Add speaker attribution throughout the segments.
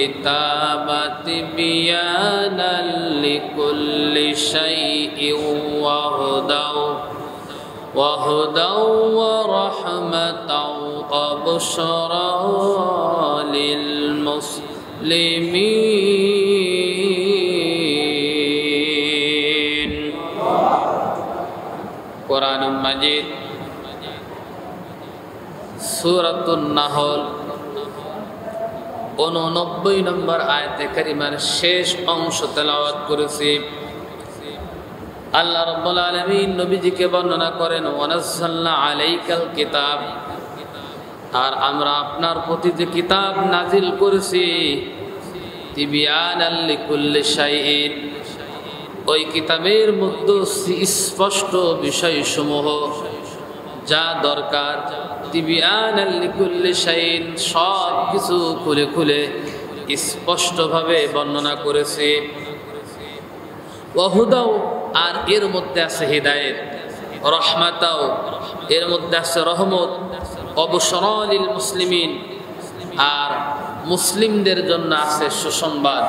Speaker 1: الكتاب تبيانا لكل شيء وهدى ورحمة وبشرى للمسلمين قرآن مجيد সূরাতুন নাহল 89 নম্বর আয়াতে কারিমার শেষ অংশ তেলাওয়াত করেছি। আল্লাহ রাব্বুল আলামিন নবীজিকে বর্ণনা করেন ওয়ানাজ্জালনা আলাইকাল কিতাব, আর আমরা আপনার প্রতি যে কিতাব নাজিল করেছি তিবিয়ানাল লিকুল্লি শাইইন, ওই কিতাবের মধ্যে স্পষ্ট বিষয়সমূহ যা দরকার, তিবিয়ানাল লিকুল্লি শাইইন সব কিছু খুলে খুলে স্পষ্টভাবে বর্ণনা করেছে। ওয়াহুদাও, আর এর মধ্যে আছে হিদায়াত, রহমাতাও এর মধ্যে আছে রহমত, অবসরা লিল মুসলিমিন আর মুসলিমদের জন্য আছে সুসংবাদ।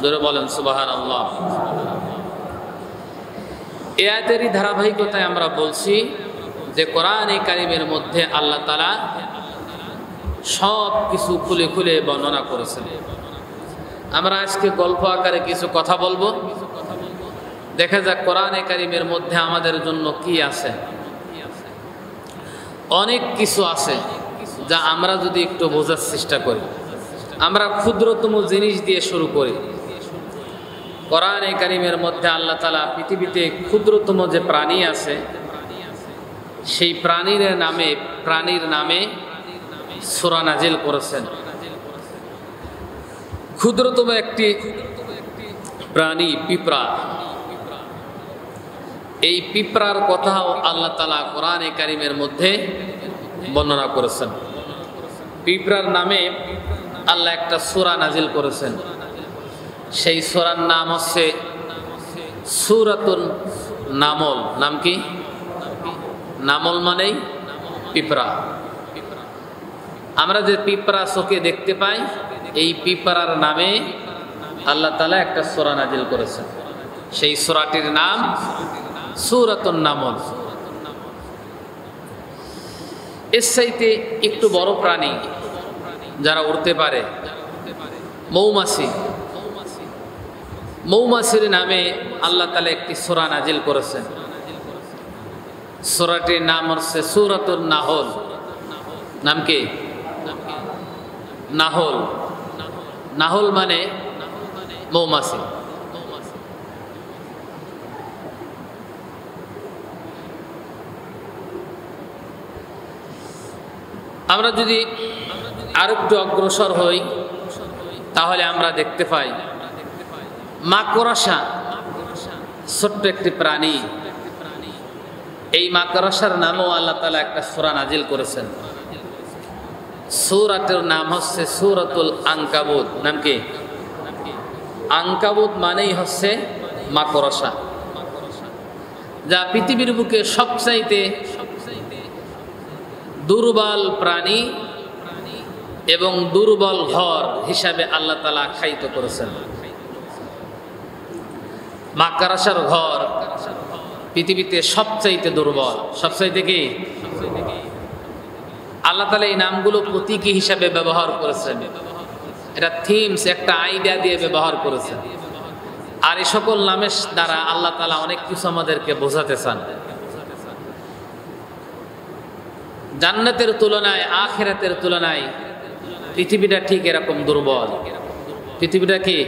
Speaker 1: ধরে বলেন সুবহানাল্লাহ। এই আয়াতেরই ধারাবাহিকতায় আমরা বলছি যে কোরআনে কারিমের মধ্যে আল্লাহ তাআলা সব কিছু খুলে খুলে বর্ণনা করেছেন। আমরা আজকে গল্প আকারে কিছু কথা বলবো। দেখা যাক কোরআনে কারিমের মধ্যে আমাদের জন্য কি আছে। অনেক কিছু আছে যা আমরা যদি একটু বোঝার চেষ্টা করি, আমরা ক্ষুদ্রতম জিনিস দিয়ে শুরু করি। কোরআনে কারিমের মধ্যে আল্লাহ তাআলা পৃথিবীতে ক্ষুদ্রতম যে প্রাণী আছে সেই প্রাণীর নামে সূরা নাজিল করেছেন। ক্ষুদ্রতম একটি প্রাণী পিঁপড়া, এই পিঁপড়ার কথাও আল্লাহ তাআলা কোরআনে কারিমের মধ্যে বর্ণনা করেছেন। পিঁপড়ার নামে আল্লাহ একটা সূরা নাজিল করেছেন। সেই সূরার নাম হচ্ছে সূরাতুন নামল। নাম কি? নামল মানেই পিঁপড়া। আমরা যে পিঁপড়া চোখে দেখতে পাই, এই পিঁপড়ার নামে আল্লাহ তাআলা একটা সূরা নাজিল করেছেন। সেই সূরাটির নাম সূরাতুন নামল। এর চাইতে একটু বড় প্রাণী যারা উড়তে পারে, মৌমাছি। মৌমাছির নামে আল্লাহ তাআলা একটি সূরা নাজিল করেছেন। সূরাটির নাম হচ্ছে সূরাতুন নাহল। নাম কি? নাহল। নাহল মানে মৌমাছি। আমরা যদি আরেকটু অগ্রসর হই তাহলে আমরা দেখতে পাই মাকড়সা, ছোট্ট একটি প্রাণী। এই মাকড়সার নামও আল্লাহ তাআলা একটা সূরা নাজিল করেছেন। সূরাটির নাম হচ্ছে সূরাতুল আনকাবুত। নাম কি? আনকাবুত মানেই হচ্ছে মাকড়সা, যা পৃথিবীর বুকে সবচাইতে দুর্বল প্রাণী এবং দুর্বল ঘর হিসাবে আল্লাহ তাআলা আখ্যায়িত করেছেন। মাকড়সার ঘর পৃথিবীতে সবচাইতে দুর্বল। সবচাইতে কি? আল্লাহ তাআলা এই নামগুলো প্রতীকী হিসাবে ব্যবহার করেছেন। এটা থিমস, একটা আইডিয়া দিয়ে ব্যবহার করেছেন। আর এই সকল নামের দ্বারা আল্লাহ তাআলা অনেক কিছু আমাদেরকে বোঝাতে চান। জান্নাতের তুলনায়, আখিরাতের তুলনায় পৃথিবীটা ঠিক এরকম দুর্বল। পৃথিবীটা কি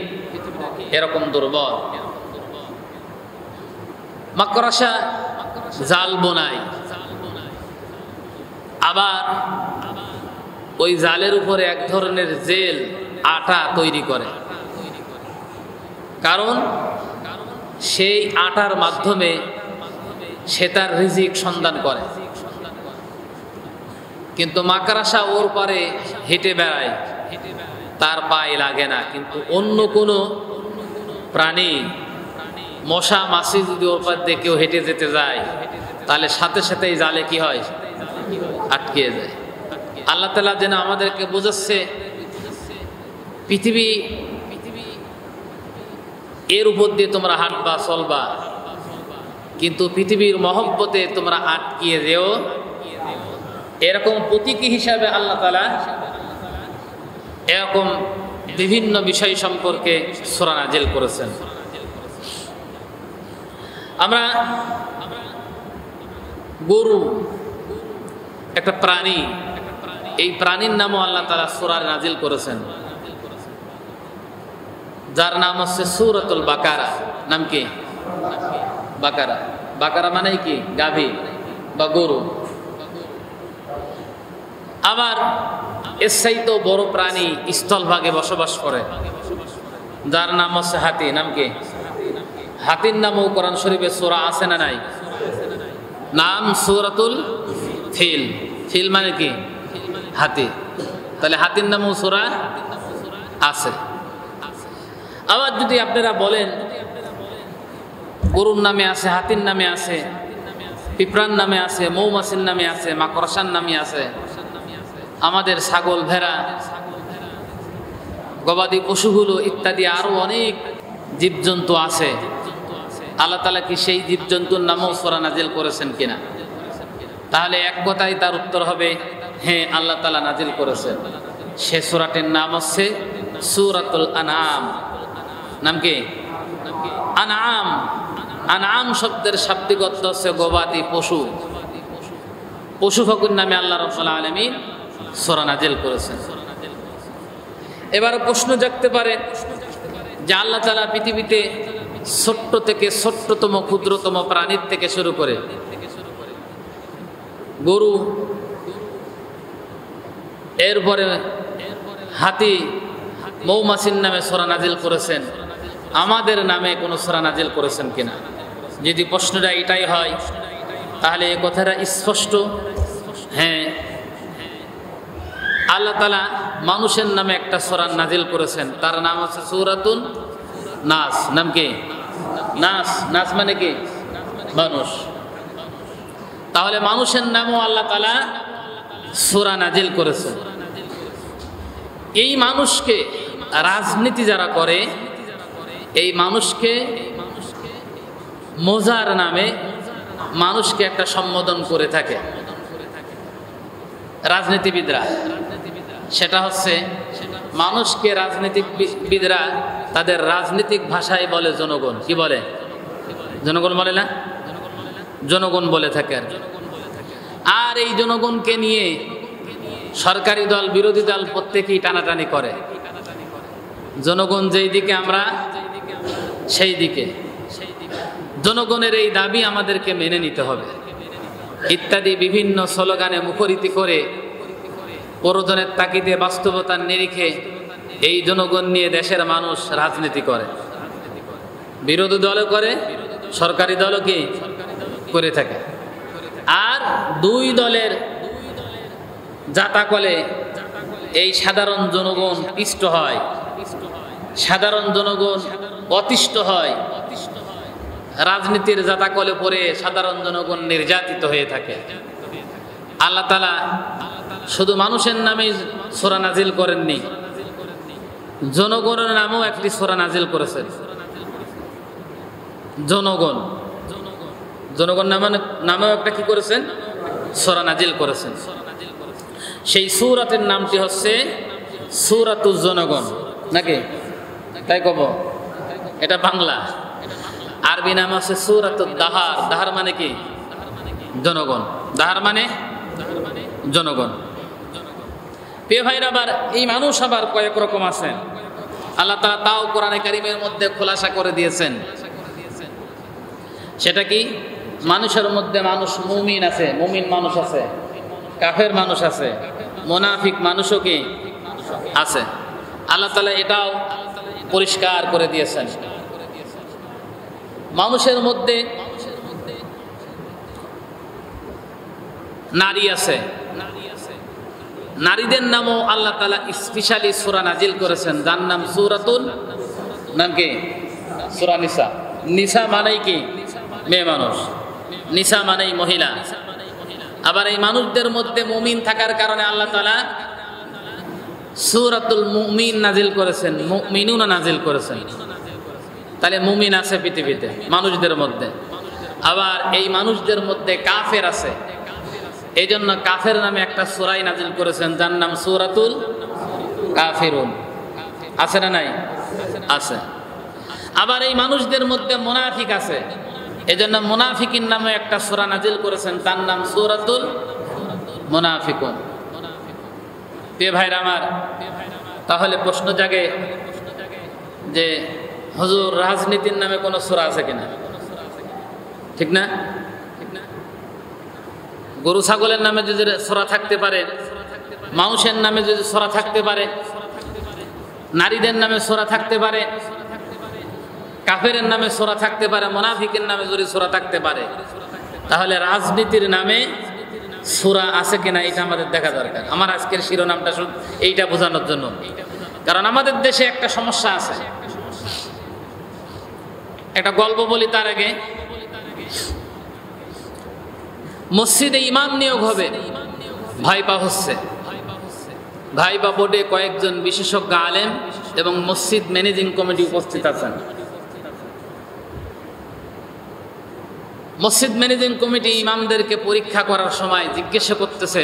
Speaker 1: এরকম দুর্বল? মাকড়সা জাল বোনায়, আবার ওই জালের উপরে এক ধরনের জেল, আটা তৈরি করে। কারণ সেই আটার মাধ্যমে সে তার রিজিক সন্ধান করে। কিন্তু মাকড়সা ওর পারে হেঁটে বেড়ায়, তার পায়ে লাগে না। কিন্তু অন্য কোনো প্রাণী, মশা মাছি যদি ওর পার দিয়ে কেউ হেঁটে যেতে যায় তাহলে সাথে সাথেই জালে কি হয়? আটকে যায়। আল্লাহ তাআলা যেন আমাদেরকে বোঝাচ্ছে পৃথিবী এর উপর দিয়ে তোমরা হাঁটবা চলবা, কিন্তু পৃথিবীর মহব্বতে তোমরা আটকিয়ে যেও, এরকম প্রতীকী হিসাবে আল্লাহ তাআলা এরকম বিভিন্ন বিষয় সম্পর্কে সূরা নাজিল করেছেন। আমরা গরু একটা প্রাণী, এই প্রাণীর নামও আল্লাহ তাআলা সূরা নাজিল করেছেন, যার নাম হচ্ছে সূরাতুল বাকারা। নাম কি? বাকারা। বাকারা মানে কি? গাভী বা গরু। আবার এর চাইতেও বড় প্রাণী স্থলভাগে বসবাস করে, যার নাম হচ্ছে হাতি। নাম কি? হাতির নামও কোরআন শরীফে সূরা আছে না নাই? নাম সূরাতুল ফিল। ফিল মানে কি? হাতি। তাহলে হাতির নামও সূরা আছে। আবার যদি আপনারা বলেন গরুর নামে আছে, হাতির নামে আছে, পিঁপড়ার নামে আছে, মৌমাছির নামে আছে, মাকড়সার নামে আছে, আমাদের ছাগল, ভেড়া, গবাদি পশুগুলো ইত্যাদি আরো অনেক জীবজন্তু আছে, আল্লাহ তাআলা কি সেই জীবজন্তুর নামও সূরা নাজিল করেছেন কিনা? তাহলে এক কথায় তার উত্তর হবে হ্যাঁ, আল্লাহ তাআলা নাজিল করেছেন। সে সূরাটির নাম হচ্ছে সূরাতুল আনআম। নাম কি? আনআম। আনআম শব্দের শাব্দিক অর্থ হচ্ছে গবাদি পশু। পশু পাখির নামে আল্লাহ রাব্বুল আলামিন সূরা নাজিল করেছেন। এবার প্রশ্ন জাগতে পারে যে আল্লাহ তাআলা পৃথিবীতে ছোট্ট থেকে ছোট্টতম ক্ষুদ্রতম প্রাণীর থেকে শুরু করে গরু, এরপরে হাতি, মৌমাছির নামে সূরা নাজিল করেছেন, আমাদের নামে কোনো সূরা নাজিল করেছেন কিনা? যদি প্রশ্নটা এটাই হয় তাহলে এই কথাটা স্পষ্ট, হ্যাঁ, আল্লাহ তাআলা মানুষের নামে একটা সূরা নাজিল করেছেন, তার নাম হচ্ছে সূরাতুন নাস। নাম কি? নাস। নাস মানে কি? মানুষ। তাহলে মানুষের নামও আল্লাহ তাআলা সূরা নাজিল করেছেন। এই মানুষকে রাজনীতি যারা করে, এই মানুষকে মজার নামে মানুষকে একটা সম্বোধন করে থাকে রাজনীতিবিদরা। সেটা হচ্ছে মানুষকে রাজনীতিবিদরা তাদের রাজনৈতিক ভাষায় বলে জনগণ। কি বলে? জনগণ বলে না? জনগণ বলে থাকে। আর এই জনগণকে নিয়ে সরকারি দল, বিরোধী দল প্রত্যেকেই টানাটানি করে। জনগণ যেই দিকে আমরা সেই দিকে, জনগণের এই দাবি আমাদেরকে মেনে নিতে হবে ইত্যাদি বিভিন্ন স্লোগানে মুখরিত করে প্রয়োজনের তাগিদে বাস্তবতার নিরিখে এই জনগণ নিয়ে দেশের মানুষ রাজনীতি করে। বিরোধী দলও করে, সরকারি দলও কি করে থাকে। আর দুই দলের জাতাকলে এই সাধারণ জনগণ পিষ্ট হয়, সাধারণ জনগণ অতিষ্ঠ হয়, রাজনীতির জাতাকলে পড়ে সাধারণ জনগণ নির্যাতিত হয়ে থাকে। আল্লাহ তাআলা শুধু মানুষের নামে সূরা নাজিল করেননি, জনগণের নামেও একটি সূরা নাজিল করেছেন। জনগণ, জনগণ নামেও একটা কি করেছেন? সূরা নাজিল করেছেন। সেই সূরাতের নামটি হচ্ছে সূরাতুজ জনগণ। নাকি? তাই কব? এটা বাংলা। আরবি নাম আছে সূরাতুদ দাহার। দাহার মানে কি? জনগণ। দাহার মানে জনগণ। প্রিয় ভাইরা, আবার এই মানুষ আবার কয়েক রকম আছেন, আল্লাহ তাআলা তাও কোরআনে কারীমের মধ্যে খোলাসা করে দিয়েছেন। সেটা কি? মানুষের মধ্যে মানুষ মুমিন আছে, মুমিন মানুষ আছে, কাফের মানুষ আছে, মুনাফিক মানুষও কি আছে। আল্লাহ তাআলা এটাও পরিষ্কার করে দিয়েছেন। মানুষের মধ্যে নারী আছে, নারীদের নামও আল্লাহ তাআলা স্পেশালি সূরা নাজিল করেছেন, যার নাম সূরাতুন, নাম কি? সূরা নিসা। নিসা মানেই কি? মেয়ে মানুষ। নিসা মানেই মহিলা। আবার এই মানুষদের মধ্যে মুমিন থাকার কারণে আল্লাহ তাআলা সূরাতুল মুমিন নাজিল করেছেন, মুমিনুনা নাজিল করেছেন। তাহলে মুমিন আছে পৃথিবীতে মানুষদের মধ্যে, আবার এই মানুষদের মধ্যে কাফের আছে। এই জন্য কাফের নামে একটা সূরাই নাজিল করেছেন, যার নাম সূরাতুল কাফিরুন। আছে না নাই? আছে। আবার এই মানুষদের মধ্যে মুনাফিক আছে, এই জন্য মুনাফিকিন নামে একটা সূরা নাজিল করেছেন, তার নাম সূরাতুল মুনাফিকুন। প্রিয় ভাইরা আমার, তাহলে প্রশ্ন জাগে যে হুজুর রাজনীতির নামে কোনো সূরা আছে কিনা? ঠিক না? গরু ছাগলের নামে যদি সূরা থাকতে পারে, মানুষের নামে যদি সূরা থাকতে পারে, নারীদের নামে সূরা থাকতে পারে, কাফেরের নামে সূরা থাকতে পারে, মুনাফিকের নামে যদি সূরা থাকতে পারে, তাহলে রাজনীতির নামে সূরা আছে কিনা এটা আমাদের দেখা দরকার। আমার আজকের শিরোনামটা এইটা বোঝানোর জন্য, কারণ আমাদের দেশে একটা সমস্যা আছে। একটা গল্প বলি তার আগে। মসজিদে ইমাম নিয়োগ হবে, ভাইপা হচ্ছে। ভাইপা বোর্ডে কয়েকজন বিশেষজ্ঞ আলেম এবং মসজিদ ম্যানেজিং কমিটি উপস্থিত আছেন। মসজিদ ম্যানেজিং কমিটি ইমামদেরকে পরীক্ষা করার সময় জিজ্ঞাসা করতেছে,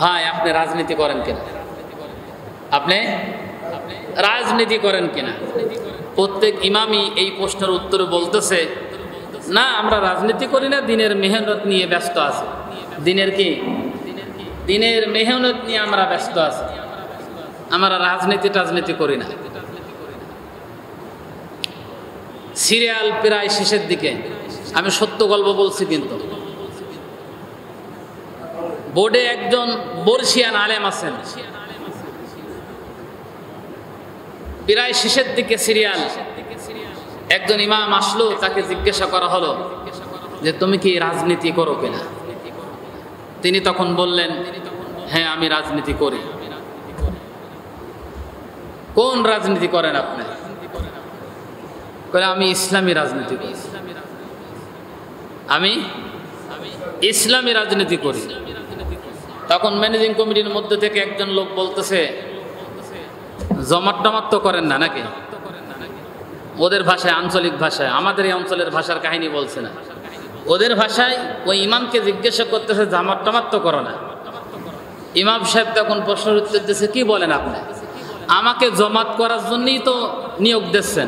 Speaker 1: ভাই আপনি রাজনীতি করেন কিনা? আপনি রাজনীতি করেন কিনা? প্রত্যেক ইমামই এই প্রশ্নের উত্তরে বলতেছে, না আমরা রাজনীতি করি না, দিনের মেহনত নিয়ে ব্যস্ত আছি। দিনের কি? দিনের মেহনত নিয়ে আমরা ব্যস্ত আছি, আমরা রাজনীতি করি না। সিরিয়াল প্রায় শেষের দিকে, আমি সত্য গল্প বলছি, কিন্তু বোর্ডে একজন বর্ষিয়ান আলেম আছেন। প্রায় শেষের দিকে সিরিয়াল, একজন ইমাম আসলো, তাকে জিজ্ঞাসা করা হলো যে তুমি কি রাজনীতি করো কিনা? তিনি তখন বললেন, হ্যাঁ আমি রাজনীতি করি। কোন রাজনীতি করেন আপনি? আমি ইসলামী রাজনীতি করি। আমি ইসলামী রাজনীতি করি। তখন ম্যানেজিং কমিটির মধ্যে থেকে একজন লোক বলতেছে, জমাট টমাট তো করেন না নাকি? ওদের ভাষায়, আঞ্চলিক ভাষায়, আমাদের এই অঞ্চলের ভাষার কাহিনী বলছে না, ওদের ভাষায় ওই ইমামকে জিজ্ঞাসা করতেছে, জামাত টামাত তো করো না? ইমাম সাহেব তখন প্রশ্নের উত্তর দিচ্ছে, কি বলেন আপনি? আমাকে জমাত করার জন্যই তো নিয়োগ দিচ্ছেন,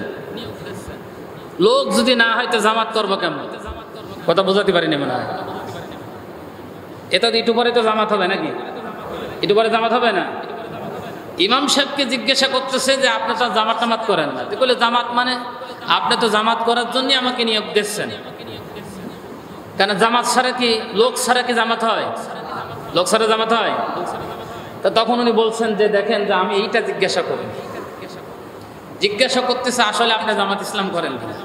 Speaker 1: লোক যদি না হয় তো জামাত করবো কেমন? কথা বোঝাতে পারিনি মনে হয়। এটা তো একটু পরে তো জামাত হবে নাকি? একটু পরে জামাত হবে না? ইমাম সাহেবকে জিজ্ঞাসা করতেছে যে আপনি তো জামাত টামাত করেন না। বলে জামাত মানে? আপনি তো জামাত করার জন্যই আমাকে নিয়োগ দিচ্ছেন। কেন জামাত ছাড়া কি, লোক ছাড়া কি জামাত হয়? লোক ছাড়া জামাত হয়? তো তখন উনি বলছেন যে দেখেন, যে আমি এইটা জিজ্ঞাসা করি, জিজ্ঞাসা করতেছে আসলে আপনি জামাত ইসলাম করেন কিনা?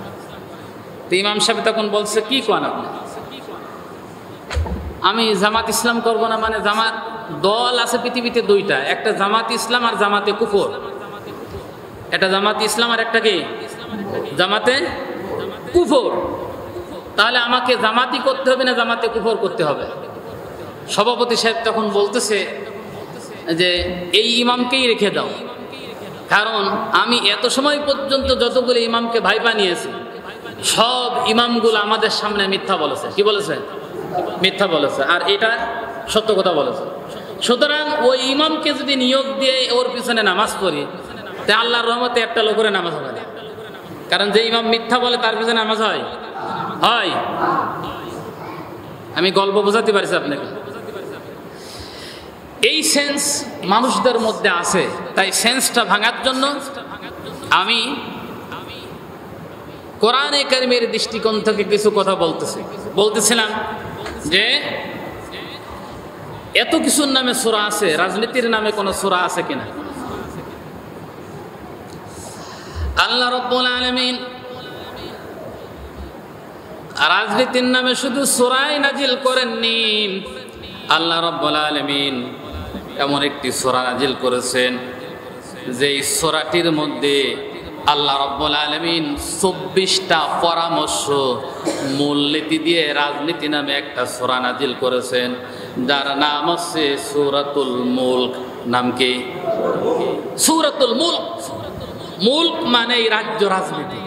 Speaker 1: তো ইমাম সাহেব তখন বলছে, কি করেন আপনি? আমি জামাত ইসলাম করব না মানে? জামাত দল আছে পৃথিবীতে দুইটা, একটা জামাত ইসলাম আর জামাতে কুফর। একটা জামাত ইসলাম আর একটা কি জামাতে কুফর। তাহলে আমাকে জামাতি করতে হবে না জামাতে কুফর করতে হবে? সভাপতি সাহেব তখন বলতেছে যে এই ইমামকেই রেখে দাও, কারণ আমি এত সময় পর্যন্ত যতগুলো ইমামকে ভাই বানিয়েছি সব ইমামগুলো আমাদের সামনে মিথ্যা বলেছে। কি বলেছে? মিথ্যা বলেছে, আর এটা সত্য কথা বলেছে। সুতরাং ওই ইমামকে যদি নিয়োগ দিয়ে ওর পিছনে নামাজ পড়ি, তা আল্লাহর রহমতে একটা লোকের নামাজ হবে না। কারণ যে ইমাম মিথ্যা বলে তার পিছনে নামাজ হয়? হয়? আমি গল্প বোঝাতে পারছি আপনাকে। এই সেন্স মানুষদের মধ্যে আছে, তাই সেন্সটা ভাঙার জন্য আমি কোরআনে কারিমের দৃষ্টিকোণ থেকে কিছু কথা বলতেছিলাম যে এত কিছুর নামে সূরা আছে, রাজনীতির নামে কোন সূরা আছে কিনা? আল্লাহ রাব্বুল আলামিন রাজনীতির নামে শুধু সূরাই নাজিল করেননি, আল্লাহ রাব্বুল আলামিন এমন একটি সূরা নাজিল করেছেন যে সূরাটির মধ্যে আল্লাহ রাব্বুল আলামিন 24টা পরামর্শ মূলনীতি দিয়ে রাজনীতি নামে একটা সূরা নাজিল করেছেন, যার নাম হচ্ছে সূরাতুল মুলক। নাম কি? সূরাতুল মুলক। মুলক মানে রাজ্য, রাজনীতি।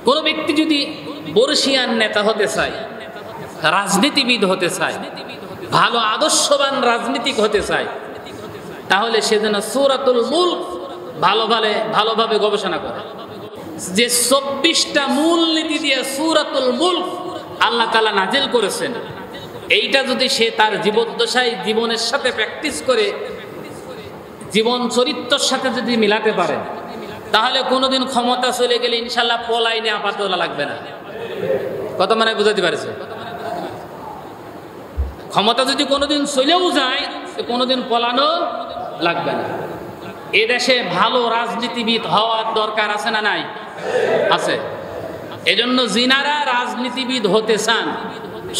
Speaker 1: কোন ব্যক্তি যদি বর্ষিয়ান নেতা হতে চায়, রাজনীতিবিদ হতে চায়, ভালো আদর্শবান রাজনীতিক হতে চায়, তাহলে সে যেন সূরাতুল মুলক ভালোভাবে গবেষণা করে। যে 24টা মূলনীতি দিয়ে সূরাতুল মুলক আল্লাহ তাআলা নাজিল করেছেন, এইটা যদি সে তার জীবদ্দশায় জীবনের সাথে প্র্যাকটিস করে, জীবন চরিত্রের সাথে যদি মিলাতে পারে, তাহলে কোনোদিন ক্ষমতা চলে গেলে ইনশাল্লাহ পলাইনে আপাতত লাগবে না। কত মানে বুঝাতে পারছে? ক্ষমতা যদি কোনোদিন চলেও যায়, কোনোদিন পলানো লাগবে না। এ দেশে ভালো রাজনীতিবিদ হওয়ার দরকার আছে না নাই? আছে। এজন্য যিনারা রাজনীতিবিদ হতে চান,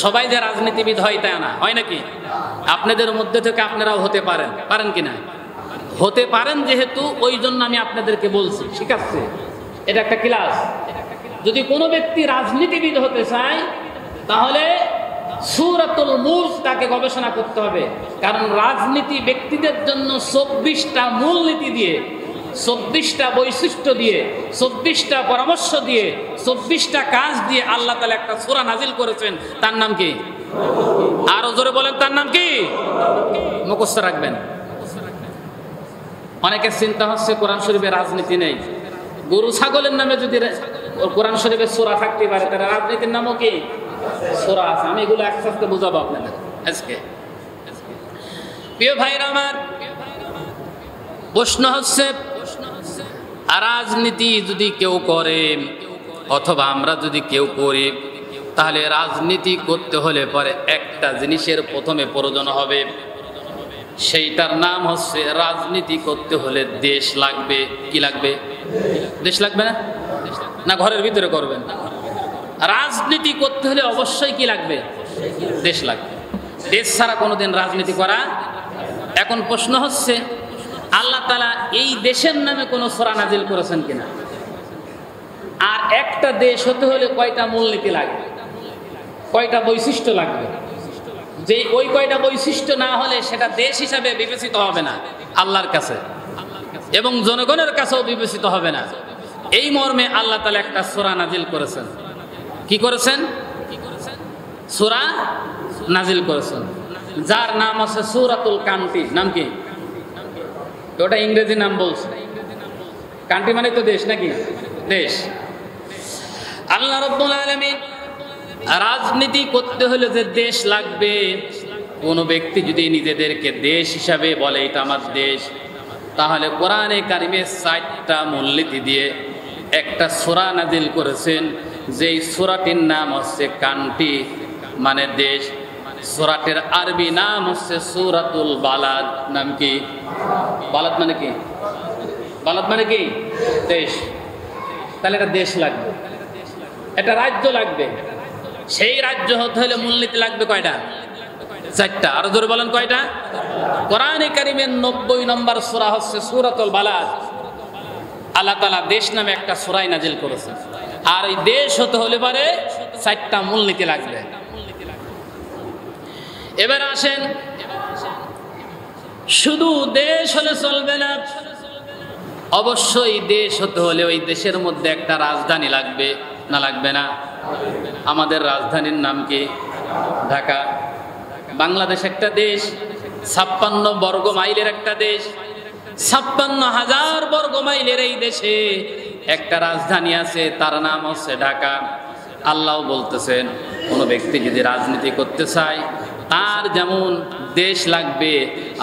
Speaker 1: সবাই যে রাজনীতিবিদ হয় তা না, হয় নাকি? আপনাদের মধ্যে থেকে আপনারাও হতে পারেন কিনা? হতে পারেন, যেহেতু ওই জন্য আমি আপনাদেরকে বলছি, ঠিক আছে? এটা একটা ক্লাস। যদি কোনো ব্যক্তি রাজনীতিবিদ হতে চায়, তাহলে সূরাতুল মুলক তাকে গবেষণা করতে হবে। কারণ রাজনীতি ব্যক্তিদের জন্য 24টা মূলনীতি দিয়ে, 24টা বৈশিষ্ট্য দিয়ে, 24টা পরামর্শ দিয়ে, 24টা কাজ দিয়ে আল্লাহ তাআলা একটা সূরা নাজিল করেছেন। তার নাম কি? আরো জোরে বলেন, তার নাম কি? মুখস্থ রাখবেন। অনেকের চিন্তা হচ্ছে কোরআন শরীফে রাজনীতি নেই। গরু ছাগলের নামে যদি কোরআন শরীফের সূরা থাকতে পারে, তাহলে রাজনীতির নামও কি? সূরা আছে। আমি এগুলো আস্তে আস্তে বোঝাবো আপনাদের আজকে। প্রিয় ভাইরা আমার, প্রশ্ন হচ্ছে, রাজনীতি যদি কেউ করে অথবা আমরা যদি কেউ করি, তাহলে রাজনীতি করতে হলে পরে একটা জিনিসের প্রথমে প্রয়োজন হবে, সেইটার নাম হচ্ছে রাজনীতি করতে হলে দেশ লাগবে। কি লাগবে? দেশ লাগবে না? না ঘরের ভিতরে করবেন? রাজনীতি করতে হলে অবশ্যই কি লাগবে? দেশ লাগবে। দেশ ছাড়া কোনোদিন রাজনীতি করা। এখন প্রশ্ন হচ্ছে, আল্লাহ তাআলা এই দেশের নামে কোনো সূরা নাজিল করেছেন কিনা? আর একটা দেশ হতে হলে কয়টা মূলনীতি লাগবে, কয়টা বৈশিষ্ট্য লাগবে? যে ওই কয়টা বৈশিষ্ট্য না হলে সেটা দেশ হিসাবে বিবেচিত হবে না আল্লাহর কাছে, এবং জনগণের কাছেও বিবেচিত হবে না। এই মর্মে আল্লাহ তাআলা একটা সূরা নাজিল করেছেন। কি করেছেন? সূরা নাজিল করেছেন, যার নাম আছে সূরাতুল কান্তি। নাম কি? ওটা ইংরেজি নাম বলছে। কান্ট্রি মানে তো দেশ, নাকি? দেশ। আল্লাহ রাব্বুল আলামিন রাজনীতি করতে হলে যে দেশ লাগবে, কোন ব্যক্তি যদি নিজেদেরকে দেশ হিসাবে বলে এটা আমার দেশ, তাহলে কোরআনে কারিমে 4টা মূলনীতি দিয়ে একটা সূরা নাজিল করেছেন, যেই সূরাটির নাম হচ্ছে কান্ট্রি মানে দেশ। সূরাটির আরবি নাম হচ্ছে সূরাতুল বালাদ। নাম কি? বালাদ মানে কি? বালাদ মানে কি? দেশ। তাহলে একটা দেশ লাগবে, একটা রাজ্য লাগবে। সেই রাজ্য হতে হলে মূলনীতি লাগবে কয়টা? 4টা। আরো জোরে বলেন, কয়টা? কোরআনে কারিমের 90 নম্বর সূরা হচ্ছে সূরাতুল বালাদ। আল্লাহ তাআলা দেশ নামে একটা সূরাই নাজিল করেছেন। আর এই দেশ হতে হলে পরে 4টা মূলনীতি লাগবে। এবার আসেন, শুধু দেশ হলে চলবে না, অবশ্যই দেশ হতে হলে ওই দেশের মধ্যে একটা রাজধানী লাগবে। না লাগবে না? আমাদের রাজধানীর নাম কি? ঢাকা। বাংলাদেশ একটা দেশ, 56 বর্গ মাইলের একটা দেশ। 56,000 বর্গ মাইলের এই দেশে একটা রাজধানী আছে, তার নাম হচ্ছে ঢাকা। আল্লাহ বলতেছেন, কোনো ব্যক্তি যদি রাজনীতি করতে চায়, তার যেমন দেশ লাগবে,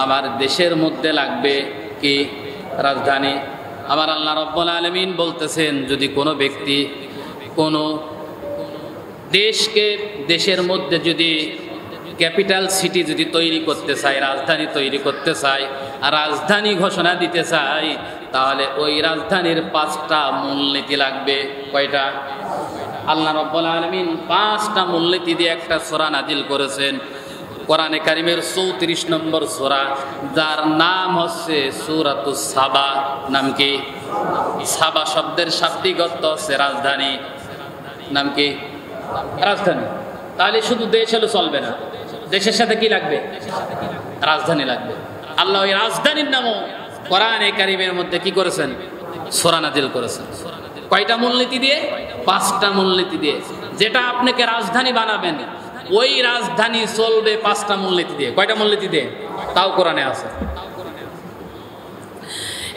Speaker 1: আমার দেশের মধ্যে লাগবে কি? রাজধানী। আমার আল্লাহ রাব্বুল আলামিন বলতেছেন, যদি কোনো ব্যক্তি কোনো দেশের মধ্যে যদি ক্যাপিটাল সিটি যদি তৈরি করতে চায়, রাজধানী তৈরি করতে চায়, আর রাজধানী ঘোষণা দিতে চায়, তাহলে ওই রাজধানীর 5টা মূলনীতি লাগবে। কয়টা? আল্লাহ রাব্বুল আলামিন 5টা মূলনীতি দিয়ে একটা সূরা নাজিল করেছেন। কোরআনে কারিমের 34 নম্বর সূরা, যার নাম হচ্ছে সূরাতুস সাবা। নাম কি? সাবা শব্দের শাব্দিক অর্থ হচ্ছে রাজধানী। নাম কি? রাজধানী। তাহলে শুধু দেশ হলে চলবে না, দেশের সাথে কি লাগবে? রাজধানী লাগবে। আল্লাহ ওই রাজধানীর নামও কোরআনে কারিমের মধ্যে কি করেছেন? সূরা নাজিল করেছেন। কয়টা মূলনীতি দিয়ে? 5টা মূলনীতি দিয়ে। যেটা আপনাকে রাজধানী বানাবেন ওই রাজধানী চলবে 5টা মূলনীতি দিয়ে। কয়টা মূলনীতি দিয়ে? তাও কোরআনে আছে।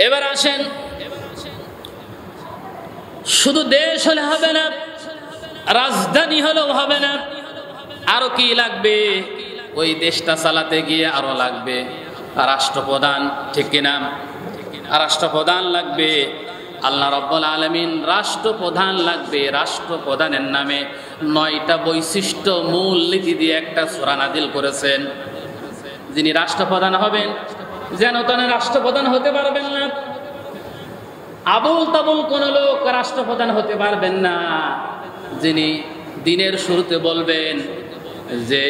Speaker 1: এবার আসেন, শুধু দেশ হলে হবে না, রাজধানী হলেও হবে না, আরো কি লাগবে? ওই দেশটা চালাতে গিয়ে আরো লাগবে রাষ্ট্রপ্রধান, ঠিক কিনা? রাষ্ট্রপ্রধান লাগবে। আল্লাহ রাব্বুল আলামিন রাষ্ট্রপ্রধান লাগবে। রাষ্ট্রপ্রধানের নামে 9টা বৈশিষ্ট্য মূল নীতি দিয়ে একটা সূরা নাজিল করেছেন। যিনি রাষ্ট্রপ্রধান হবেন যেন তেন রাষ্ট্রপ্রধান হতে পারবেন না, আবুল তাবুল কোন লোক রাষ্ট্রপ্রধান হতে পারবেন না। যিনি দিনের শুরুতে বলবেন যে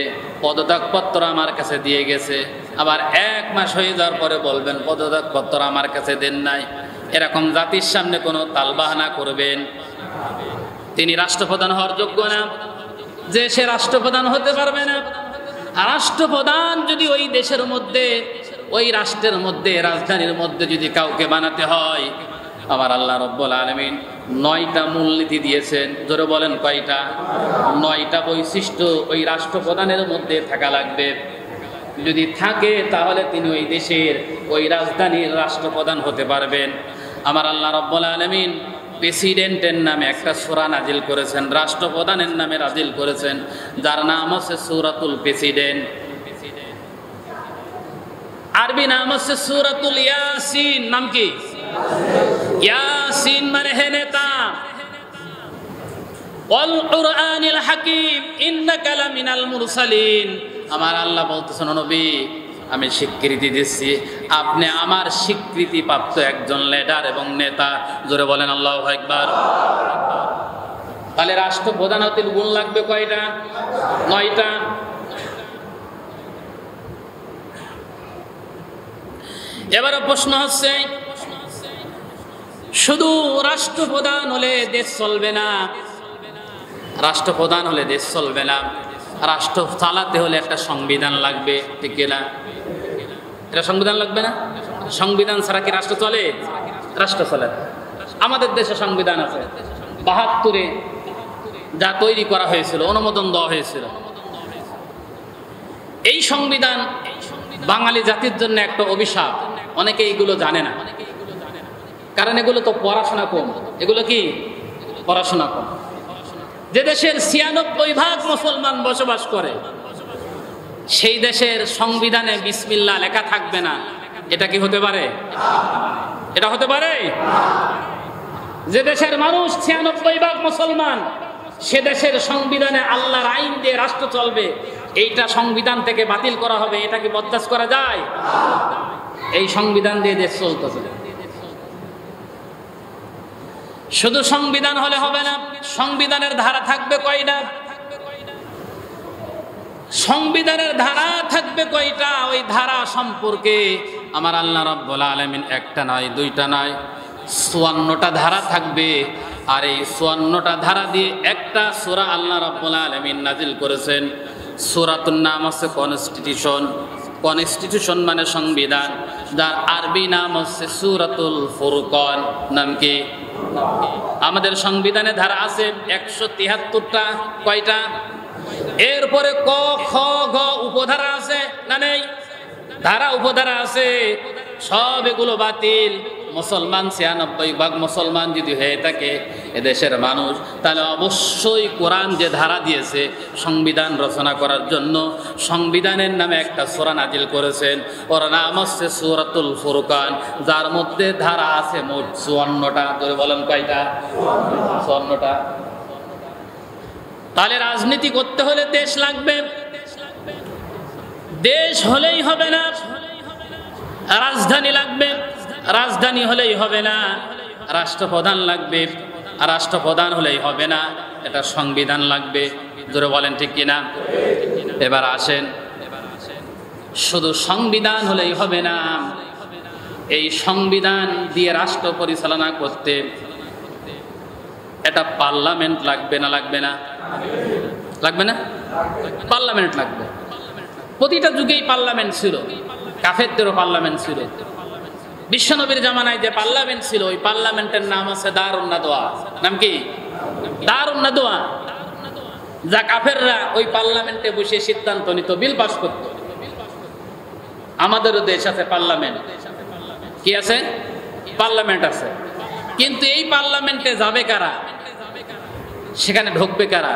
Speaker 1: পদত্যাগপত্র আমার কাছে দিয়ে গেছে, আবার 1 মাস হয়ে যাওয়ার পরে বলবেন পদত্যাগপত্র আমার কাছে দেন নাই, এরকম জাতির সামনে কোনো তালবাহানা করবেন, তিনি রাষ্ট্রপ্রধান হওয়ার যোগ্য না। যে সে রাষ্ট্রপ্রধান হতে পারবে না। রাষ্ট্রপ্রধান যদি ওই দেশের মধ্যে, ওই রাষ্ট্রের মধ্যে, রাজধানীর মধ্যে যদি কাউকে বানাতে হয়, আমার আল্লাহ রাব্বুল আলামিন 9টা মূলনীতি দিয়েছেন। জোরে বলেন কয়টা? 9টা বৈশিষ্ট্য ওই রাষ্ট্রপ্রধানের মধ্যে থাকা লাগবে। যদি থাকে তাহলে তিনি ওই দেশের, ওই রাজধানীর রাষ্ট্রপ্রধান হতে পারবেন। আমার আল্লাহ রাব্বুল আলামিন প্রেসিডেন্টের নামে একটা সূরা নাজিল করেছেন, রাষ্ট্রপ্রধানের নামে নাজিল করেছেন, যার নাম হচ্ছে সূরাতুল প্রেসিডেন্ট। আরবি নাম হচ্ছে সূরাতুল ইয়াসিন। নাম কি? ইয়াসিন মানে হে নেতা। ওয়াল কুরআনিল হাকীম ইন্নাকা লামিনাল মুরসালিন। আমার আল্লাহ বলতেছেন, নবী আমি স্বীকৃতি দিচ্ছি আপনি আমার স্বীকৃতি প্রাপ্ত একজন লিডার এবং নেতা। জোরে বলেন আল্লাহু আকবার। তাহলে রাষ্ট্রপ্রধান হতে গুণ লাগবে কয়টা? 9টা। এবারে প্রশ্ন হচ্ছে, শুধু রাষ্ট্রপ্রধান হলে দেশ চলবে না, রাষ্ট্রপ্রধান হলে দেশ চলবে না, রাষ্ট্র চালাতে হলে একটা সংবিধান লাগবে, ঠিক না? এটা সংবিধান লাগবে না? সংবিধান ছাড়া কি রাষ্ট্র চলে? রাষ্ট্র চলে। আমাদের দেশে সংবিধান আছে, 72-এ যা তৈরি করা হয়েছিল, অনুমোদন দেওয়া হয়েছিল। এই সংবিধান বাঙালি জাতির জন্য একটা অভিশাপ। অনেকে এইগুলো জানে না, কারণ এগুলো তো পড়াশোনা কম। এগুলো কি? পড়াশোনা কম। যে দেশের 96% মুসলমান বসবাস করে সেই দেশের সংবিধানে বিসমিল্লাহ লেখা থাকবে না, এটা কি হতে পারে? এটা হতে পারে? যে দেশের মানুষ 96% মুসলমান সে দেশের সংবিধানে আল্লাহর আইন দিয়ে রাষ্ট্র চলবে, এইটা সংবিধান থেকে বাতিল করা হবে, এটা কি বরদাস্ত করা যায়? এই সংবিধান দিয়ে দেশ চলতেছে। শুধু সংবিধান হলে হবে না, সংবিধানের ধারা থাকবে কয়টা? সংবিধানের ধারা থাকবে কয়টা? ওই ধারা সম্পর্কে আমার আল্লাহ রাব্বুল আলামিন একটা নয়, দুইটা নয়, 54টা ধারা থাকবে। আর এই 54টা ধারা দিয়ে একটা সূরা আল্লাহ রাব্বুল আলামিন নাজিল করেছেন। সূরাতুর নাম আছে কনস্টিটিউশন। কনস্টিটিউশন মানে সংবিধান, যার আরবি নাম হচ্ছে সূরাতুল ফুরকান। নাম কি? আমাদের সংবিধানে ধারা আছে 173টা। কয়টা? এরপরে ক, খ, গ উপধারা আছে না নেই? ধারা উপধারা আছে, সব এগুলো বাতিল। মুসলমান 96% মুসলমান যদি হয়ে থাকে এদেশের মানুষ, তাহলে অবশ্যই কোরআন যে ধারা দিয়েছে সংবিধান রচনা করার জন্য, সংবিধানের নামে একটা সূরা নাজিল করেছেন, ওর নাম হচ্ছে সূরাতুল ফুরকান, যার মধ্যে ধারা আছে মোট 54টা। ধরে বলেন কয়টা? 54টা। তাহলে রাজনীতি করতে হলে দেশ লাগবে। দেশ হলেই হবে না, রাজধানী লাগবে। রাজধানী হলেই হবে না, রাষ্ট্রপ্রধান লাগবে। রাষ্ট্রপ্রধান হলেই হবে না, এটা সংবিধান লাগবে। জোরে বলেন ঠিক কিনা? এবার আসেন, শুধু সংবিধান হলেই হবে না, এই সংবিধান দিয়ে রাষ্ট্র পরিচালনা করতে এটা পার্লামেন্ট লাগবে না? লাগবে না? লাগবে না? পার্লামেন্ট লাগবে। প্রতিটা যুগেই পার্লামেন্ট ছিল, কাফেরদেরও পার্লামেন্ট ছিল। বিশ্বনবীর জামানায় যে পার্লামেন্ট ছিল ওই পার্লামেন্টের নাম আছে দারুন নাদওয়া। নাম কি? দারুন নাদওয়া। যা কাফেররা ওই পার্লামেন্টে বসে সিদ্ধান্ত নিত, বিল পাস করত। আমাদেরও দেশ আছে পার্লামেন্ট। কি আছে? পার্লামেন্ট আছে। কিন্তু এই পার্লামেন্টে যাবে কারা? সেখানে ঢুকবে কারা?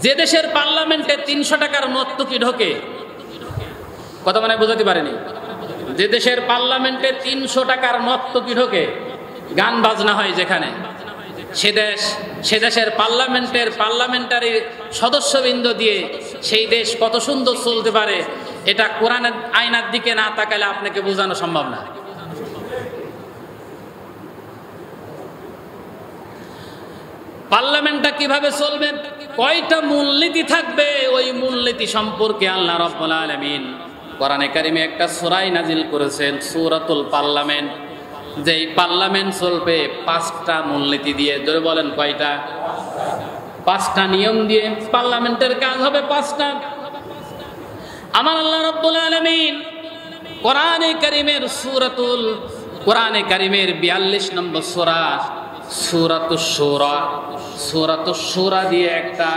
Speaker 1: যে দেশের পার্লামেন্টে 300 টাকার নর্তকী ঢোকে, কথা মানে বোঝাতে পারেনি, যে দেশের পার্লামেন্টে 300 টাকার নর্তকী ঢোকে, গান বাজনা হয় যেখানে, সে দেশের পার্লামেন্টারি সদস্যবৃন্দ দিয়ে সেই দেশ কত সুন্দর চলতে পারে এটা কোরআনের আইনার দিকে না তাকালে আপনাকে বোঝানো সম্ভব না। পার্লামেন্টটা কিভাবে চলবে, কয়টা মূলনীতি থাকবে, ওই মূলনীতি সম্পর্কে আল্লাহ রাব্বুল আলামিন কোরআনে কারিমে একটা সূরা নাজিল করেছেন, সূরাতুল পার্লামেন্ট। যেই পার্লামেন্ট চলবে 5টা মূলনীতি দিয়ে। ধরে বলেন কয়টা? 5টা নিয়ম দিয়ে পার্লামেন্টের কাজ হবে 5টা। আমার আল্লাহ রাব্বুল আলামিন কোরআনে কারিমের 42 নম্বর সূরা সূরাতুশ শূরা দিয়ে একটা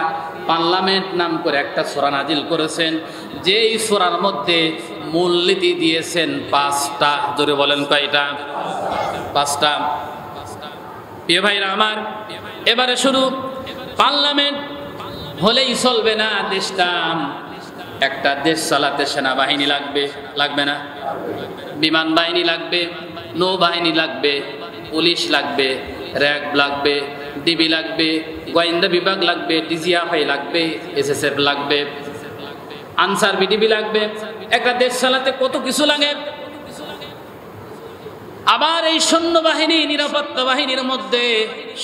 Speaker 1: পার্লামেন্ট নাম করে একটা সূরা নাজিল করেছেন, যেই সূরার মধ্যে মূলনীতি দিয়েছেন 5টা। ধরে বলেন কয়টা? 5টা। প্রিয় ভাইরা আমার, এবারে শুরু। পার্লামেন্ট হলেই চলবে না দেশটা। একটা দেশ চালাতে সেনাবাহিনী লাগবে, লাগবে না? বিমান বাহিনী লাগবে, নৌবাহিনী লাগবে, পুলিশ লাগবে, র্যাব লাগবে, ডিবি লাগবে, গোয়েন্দা বিভাগ লাগবে, ডিজিএফআই লাগবে, এসএসএফ লাগবে, আনসার বিডিবি লাগবে। একটা দেশ চালাতে কত কিছু লাগে। আবার এই সৈন্যবাহিনী, নিরাপত্তা বাহিনীর মধ্যে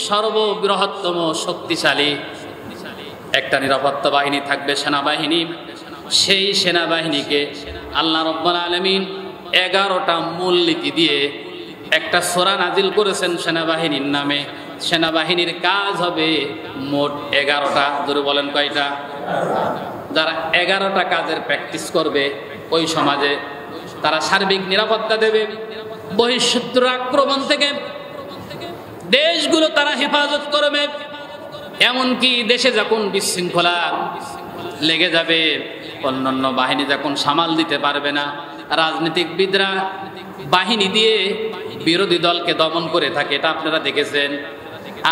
Speaker 1: সর্ববৃহত্তম শক্তিশালী একটা নিরাপত্তা বাহিনী থাকবে, সেনাবাহিনী। সেই সেনাবাহিনীকে আল্লাহ রাব্বুল আলামিন 11টা মূলনীতি দিয়ে একটা সূরা নাজিল করেছেন সেনাবাহিনীর নামে। সেনাবাহিনীর কাজ হবে মোট 11টা। ধরে বলেন কয়টা? যারা 11টা কাজের প্র্যাকটিস করবে ওই সমাজে, তারা সার্বিক নিরাপত্তা দেবে, বহিঃশত্রুর আক্রমণ থেকে দেশগুলো তারা হেফাজত করবে। এমনকি দেশে যখন বিশৃঙ্খলা লেগে যাবে, অন্যান্য বাহিনী যখন সামাল দিতে পারবে না, রাজনীতিবিদরা বাহিনী দিয়ে বিরোধী দলকে দমন করে থাকে, এটা আপনারা দেখেছেন।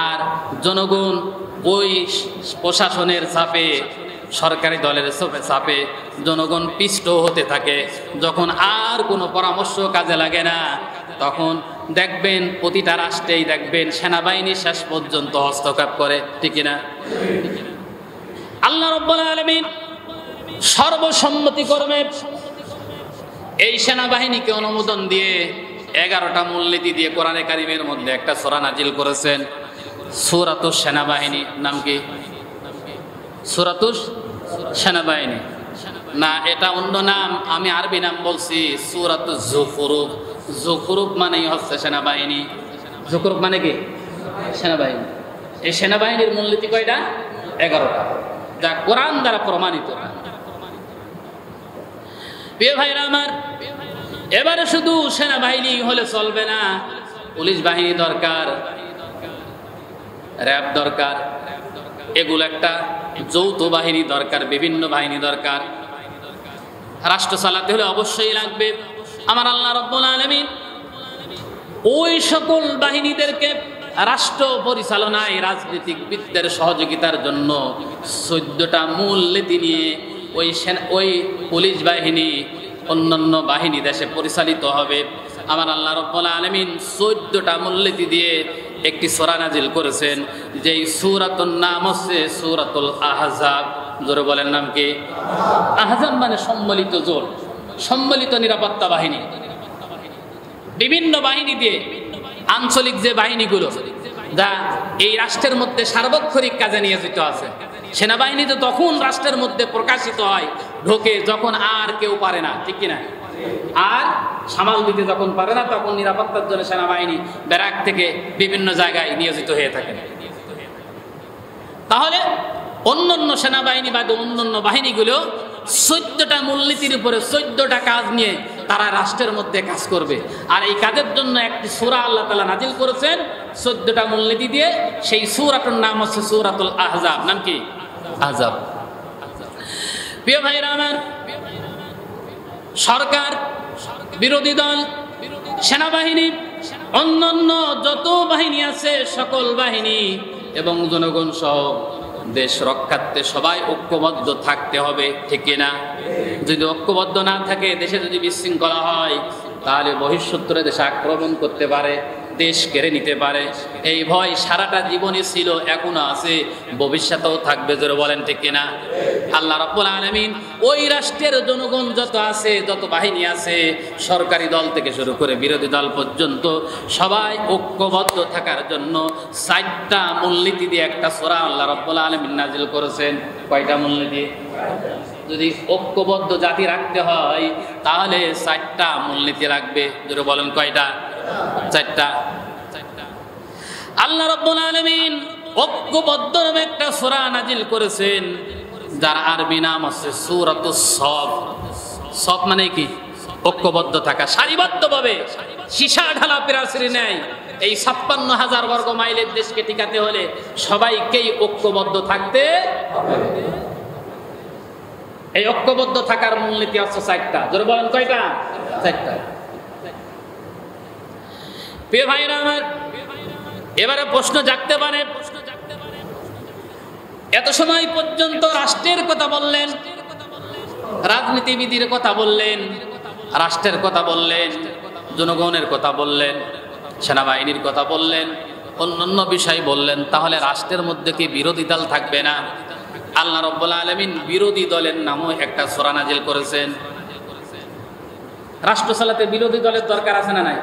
Speaker 1: আর জনগণ ওই প্রশাসনের চাপে, সরকারি দলের চাপে জনগণ পিষ্ট হতে থাকে। যখন আর কোনো পরামর্শ কাজে লাগে না, তখন দেখবেন প্রতিটা রাষ্ট্রেই দেখবেন সেনাবাহিনী শেষ পর্যন্ত হস্তক্ষেপ করে, ঠিক না? আল্লাহ রাব্বুল আলামিন সর্বসম্মতি ক্রমে এই সেনাবাহিনীকে অনুমোদন দিয়ে 11টা মূলনীতি দিয়ে কোরআনে কারিমের মধ্যে একটা সূরা নাজিল করেছেন, সূরাতুশ সেনাবাহিনী। নাম কি? সূরাতুশ সেনাবাহিনী না, এটা অন্য নাম, আমি আরবি নাম বলছি, সূরাতুজ যুখরুফ। যুখরুফ মানেই হচ্ছে সেনাবাহিনী। যুখরুফ মানে কি? সেনাবাহিনী। এই সেনাবাহিনীর মূলনীতি কয়টা? 11টা, যা কোরআন দ্বারা প্রমাণিত। প্রিয় ভাইরা আমার, এবারে শুধু সেনাবাহিনী হলে চলবে না, পুলিশ বাহিনী দরকার, র্যাব দরকার, এগুলো একটা যৌথ বাহিনী দরকার, বিভিন্ন বাহিনী দরকার। রাষ্ট্র চালাতে হলে অবশ্যই লাগবে। আমার আল্লাহ রাব্বুল আলামিন ওই সকল বাহিনীদেরকে রাষ্ট্র পরিচালনায় রাজনীতিবিদদের সহযোগিতার জন্য 14টা মূলনীতি নিয়ে ওই পুলিশ বাহিনী, অন্যান্য বাহিনী দেশে পরিচালিত হবে। আমার আল্লাহ রাব্বুল আলামিন 14টা মূলনীতি দিয়ে একটি সূরা নাজিল করেছেন, যেই সূরাতুর নাম হচ্ছে সূরাতুল আহজাব। জোরে বলেন নাম কি? আহজাব মানে সম্মিলিত জোট, সম্মিলিত নিরাপত্তা বাহিনী। বিভিন্ন বাহিনী দিয়ে আঞ্চলিক যে বাহিনীগুলো যা এই রাষ্ট্রের মধ্যে সার্বক্ষণিক কাজে নিয়োজিত আছে। সেনাবাহিনী তো তখন রাষ্ট্রের মধ্যে প্রকাশিত হয়, ঢোকে যখন আর কেউ পারে না, ঠিক কিনা? আর সামাল দিতে যখন পারে না, তখন নিরাপত্তার জন্য সেনাবাহিনী ব্যারাক থেকে বিভিন্ন জায়গায় নিয়োজিত হয়ে থাকে। তাহলে অন্যান্য সেনাবাহিনী বা অন্যান্য বাহিনীগুলো 14টা মূলনীতির উপরে 14টা কাজ নিয়ে তারা রাষ্ট্রের মধ্যে কাজ করবে। আর এই কাজের জন্য একটি সূরা আল্লাহ তাআলা নাজিল করেছেন 14টা মূলনীতি দিয়ে। সেই সূরাটার নাম হচ্ছে সূরাতুল আহজাব। নাম কি? আহজাব। প্রিয় ভাইরা আমার, সরকার, বিরোধী দল, সেনাবাহিনী, অন্যান্য যত বাহিনী আছে সকল বাহিনী এবং জনগণ সহ দেশ রক্ষার্থে সবাই ঐক্যবদ্ধ থাকতে হবে, ঠিক না? যদি ঐক্যবদ্ধ না থাকে, দেশে যদি বিশৃঙ্খলা হয়, তাহলে বহিঃশত্রুরা দেশে আক্রমণ করতে পারে, দেশ কেড়ে নিতে পারে। এই ভয় সারাটা জীবনে ছিল, এখনো আছে, ভবিষ্যতেও থাকবে। জোরে বলেন ঠিক কিনা? আল্লাহ রাব্বুল আলামিন ওই রাষ্ট্রের জনগণ যত আছে, যত বাহিনী আছে, সরকারি দল থেকে শুরু করে বিরোধী দল পর্যন্ত সবাই ঐক্যবদ্ধ থাকার জন্য 4টা মূলনীতি দিয়ে একটা সূরা আল্লাহ রাব্বুল আলামিন নাজিল করেছেন। কয়টা মূলনীতি? যদি ঐক্যবদ্ধ জাতি রাখতে হয় তাহলে 4টা মূলনীতি লাগবে। জোরে বলেন কয়টা? 4টা। আল্লাহ রাব্বুল আলামিন ঐক্যবদ্ধ নামে একটা সূরা নাজিল করেছেন, যার আরবি নাম হচ্ছে সূরাতুস সফ। সফ মানে কি? ঐক্যবদ্ধ থাকা, সারিবদ্ধভাবে সীসা ঢালা প্রাচীর নেয়। এই 56,000 বর্গ মাইলের দেশকে টিকাতে হলে সবাইকেই ঐক্যবদ্ধ থাকতে হবে। এই ঐক্যবদ্ধ থাকার মূলনীতি হচ্ছে 4টা। জোরে বলেন কয়টা? 4টা। প্রিয় ভাইরা আমার, এবারে প্রশ্ন জাগতে পারে, এত সময় পর্যন্ত রাষ্ট্রের কথা বললেন, রাজনীতিবিদের কথা বললেন, রাষ্ট্রের কথা বললেন, জনগণের কথা বললেন, সেনাবাহিনীর কথা বললেন, অন্যান্য বিষয় বললেন, তাহলে রাষ্ট্রের মধ্যে কি বিরোধী দল থাকবে না? আল্লাহ রাব্বুল আলামিন বিরোধী দলের নামও একটা সূরা নাজিল করেছেন। রাষ্ট্র চালাতে বিরোধী দলের দরকার আছে না নাই?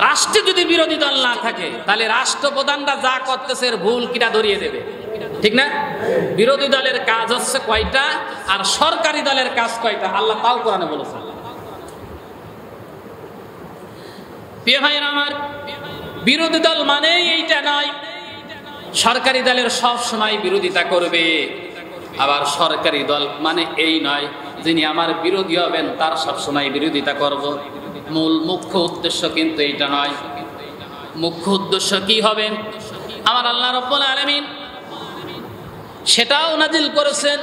Speaker 1: রাষ্ট্রে যদি বিরোধী দল না থাকে তাহলে রাষ্ট্রপ্রধানরা যা করতেছে এর ভুল কিটা ধরিয়ে দেবে, ঠিক না? বিরোধী দলের কাজ হচ্ছে কয়টা আর সরকারি দলের কাজ কয়টা, আল্লাহ তাও কোরআনে বলেছেন। প্রিয় ভাইরা আমার, বিরোধী দল মানে এইটা নয় সরকারি দলের সব সময় বিরোধিতা করবে, আবার সরকারি দল মানে এই নয় যিনি আমার বিরোধী হবেন তার সব সময় বিরোধিতা করব। মুখ্য উদ্দেশ্য কিন্তু এইটা নয়। মুখ্য উদ্দেশ্য কি হবে? আমার আল্লাহ রাব্বুল আলামিন সেটাও নাজিল করেছেন।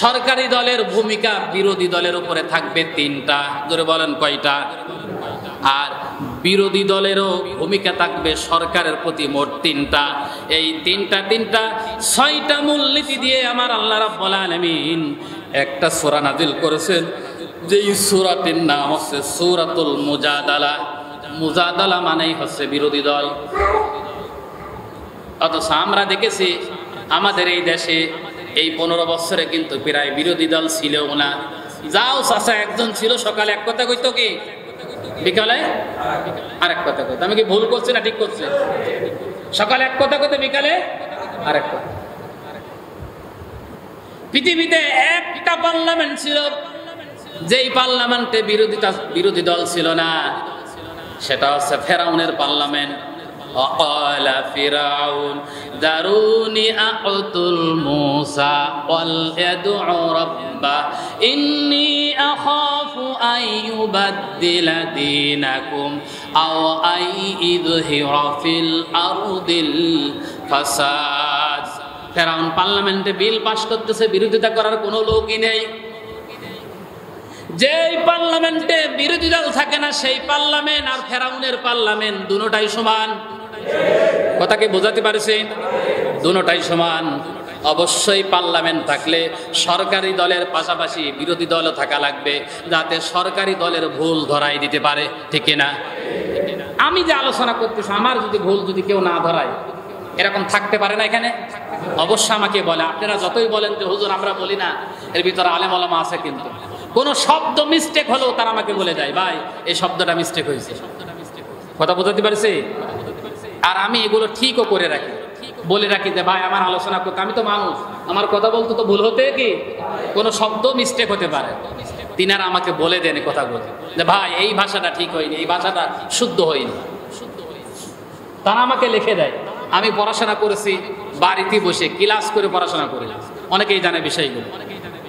Speaker 1: সরকারি দলের ভূমিকা বিরোধী দলের উপরে থাকবে 3টা। জোরে বলেন কয়টা? আর বিরোধী দলেরও ভূমিকা থাকবে সরকারের প্রতি মোট 3টা। এই 3টা 6টা মূলনীতি দিয়ে আমার আল্লাহ রাব্বুল আলামিন একটা সূরা নাজিল করেছেন, যেই সূরাটির নাম হচ্ছে সূরাতুল মুজাদালা। মুজাদালা মানেই হচ্ছে বিরোধী দল। অথচ আমরা দেখেছি আমাদের এই দেশে এই 15 বছরে কিন্তু প্রায় বিরোধী দল ছিল না। যাও চাচা একজন ছিল, সকালে এক কথা কইতো, কি বিকালে আরেক কথা কইতো। আমি কি ভুল করছি না ঠিক করছি? সকালে এক কথা কইতো, বিকালে আরেক কথা। পৃথিবীতে একটা পার্লামেন্ট ছিল, যেই পার্লামেন্টে বিরোধী দল ছিল না, সেটা হচ্ছে ফেরাউনের পার্লামেন্ট। وقال فرعون ذروني أقتل موسى وليدع ربه إني أخاف أن يبدل دينكم أو أن يظهر في الأرض الفساد। ফেরাউন পার্লামেন্টে বিল পাস করতেছে, বিরোধিতা করার কোনো লোকই নেই। যেই পার্লামেন্টে বিরোধী দল থাকে না সেই পার্লামেন্ট আর ফেরাউনের পার্লামেন্ট দুটোটাই সমান। কথা কি বোঝাতে পারছি? দুটোটাই সমান। অবশ্যই পার্লামেন্ট থাকলে সরকারি দলের পাশাপাশি বিরোধী দলও থাকা লাগবে, যাতে সরকারি দলের ভুল ধরাই দিতে পারে, ঠিক না? আমি যে আলোচনা করতেছি, আমার যদি ভুল যদি কেউ না ধরায়, এরকম থাকতে পারে না এখানে? অবশ্যই আমাকে বলে। আপনারা যতই বলেন যে হুজুর আমরা বলি না, এর ভিতরে আলেম ওলামা আছে, কিন্তু কোন শব্দ মিস্টেক হলেও তারা আমাকে বলে যায়, ভাই এই শব্দটা মিস্টেক হয়েছে। কথা বোঝাতে পারছি? আর আমি এগুলো ঠিকও করে রাখি, বলে রাখি যে ভাই আমার আলোচনা করতে, আমি তো মানুষ, আমার কথা বলতে তো ভুল হতে কি কোনো শব্দ মিস্টেক হতে পারে। তিনারা আমাকে বলে দেন কথাগুলো যে ভাই এই ভাষাটা ঠিক হয়নি, এই ভাষাটা শুদ্ধ হয়নি, তারা আমাকে লিখে দেয়। আমি পড়াশোনা করেছি, বাড়িতে বসে ক্লাস করে পড়াশোনা করি, অনেকেই জানে বিষয়গুলো।